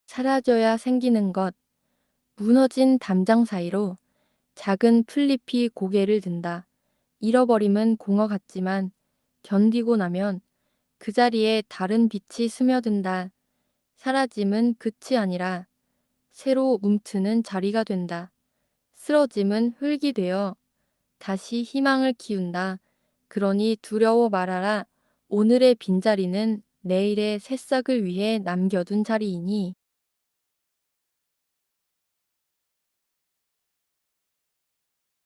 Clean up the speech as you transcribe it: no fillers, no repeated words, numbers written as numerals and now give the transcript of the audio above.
사라져야 생기는 것. 무너진 담장 사이로 작은 풀잎이 고개를 든다. 잃어버림은 공허 같지만 견디고 나면 그 자리에 다른 빛이 스며든다. 사라짐은 끝이 아니라 새로 움트는 자리가 된다. 쓰러짐은 흙이 되어 다시 희망을 키운다. 그러니 두려워 말아라. 오늘의 빈자리는 내일의 새싹을 위해 남겨둔 자리이니